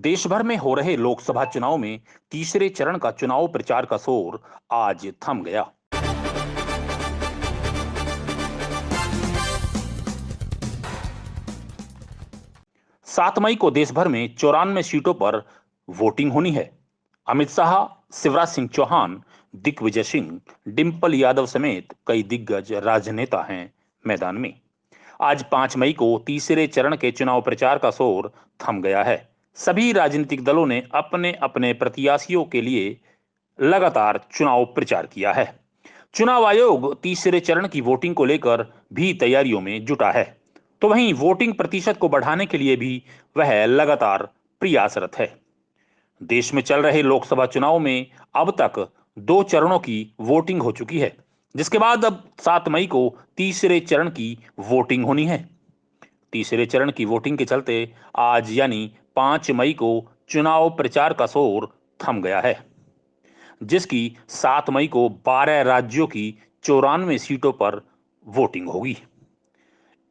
देश भर में हो रहे लोकसभा चुनाव में तीसरे चरण का चुनाव प्रचार का शोर आज थम गया। 7 मई को देश भर में 94 सीटों पर वोटिंग होनी है। अमित शाह, शिवराज सिंह चौहान, दिग्विजय सिंह, डिंपल यादव समेत कई दिग्गज राजनेता हैं मैदान में। आज 5 मई को तीसरे चरण के चुनाव प्रचार का शोर थम गया है। सभी राजनीतिक दलों ने अपने अपने प्रत्याशियों के लिए लगातार चुनाव प्रचार किया है। चुनाव आयोग तीसरे चरण की वोटिंग को लेकर भी तैयारियों में जुटा है, तो वहीं वोटिंग प्रतिशत को बढ़ाने के लिए भी वह लगातार प्रयासरत है। देश में चल रहे लोकसभा चुनाव में अब तक 2 चरणों की वोटिंग हो चुकी है, जिसके बाद अब 7 मई को तीसरे चरण की वोटिंग होनी है। तीसरे चरण की वोटिंग के चलते आज यानी 5 मई को चुनाव प्रचार का शोर थम गया है, जिसकी 7 मई को 12 राज्यों की 94 सीटों पर वोटिंग होगी।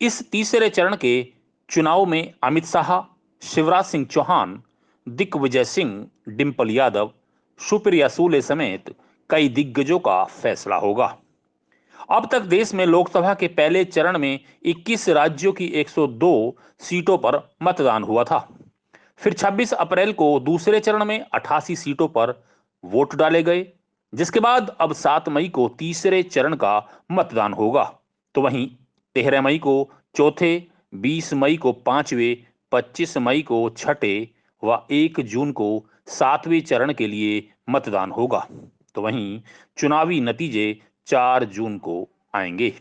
इस तीसरे चरण के चुनाव में अमित शाह, शिवराज सिंह चौहान, दिग्विजय सिंह, डिंपल यादव, सुप्रिया सूले समेत कई दिग्गजों का फैसला होगा। अब तक देश में लोकसभा के पहले चरण में 21 राज्यों की 102 सीटों पर मतदान हुआ था। फिर 26 अप्रैल को दूसरे चरण में 88 सीटों पर वोट डाले गए, जिसके बाद अब 7 मई को तीसरे चरण का मतदान होगा। तो वहीं 13 मई को चौथे, 20 मई को पांचवें, 25 मई को छठे व 1 जून को 7वें चरण के लिए मतदान होगा। तो वहीं चुनावी नतीजे 4 जून को आएंगे।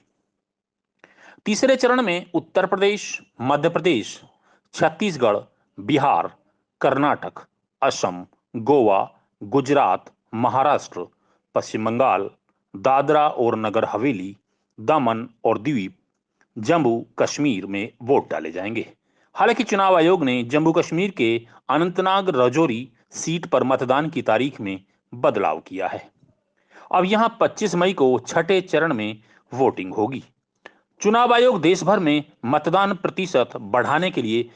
तीसरे चरण में उत्तर प्रदेश, मध्य प्रदेश, छत्तीसगढ़, बिहार, कर्नाटक, असम, गोवा, गुजरात, महाराष्ट्र, पश्चिम बंगाल, दादरा और नगर हवेली, दमन और दीव, जम्मू कश्मीर में वोट डाले जाएंगे। हालांकि चुनाव आयोग ने जम्मू कश्मीर के अनंतनाग राजौरी सीट पर मतदान की तारीख में बदलाव किया है। अब यहां 25 मई को छठे चरण में वोटिंग होगी। चुनाव आयोग देश भर में मतदान प्रतिशत बढ़ाने के लिए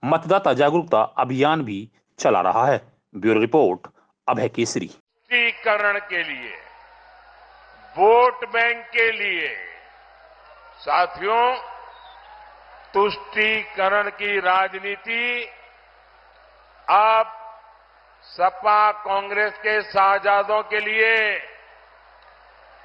मतदाता जागरूकता अभियान भी चला रहा है। ब्यूरो रिपोर्ट, अभय केसरी। तुष्टीकरण के लिए, वोट बैंक के लिए, साथियों, तुष्टीकरण की राजनीति अब सपा कांग्रेस के शाहजादों के लिए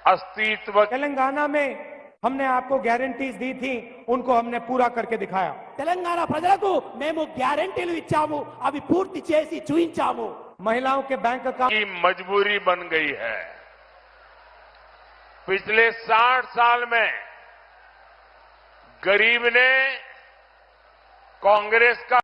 अस्तित्व। तेलंगाना में हमने आपको गारंटीज दी थी, उनको हमने पूरा करके दिखाया। తెలంగాణ ప్రజలకు మేము గ్యారెంటీలు ఇచ్చాము, అవి పూర్తి చేసి చూయించాము। महिलाओं के बैंक अकाउंट की मजबूरी बन गई है। पिछले 60 साल में गरीब ने कांग्रेस का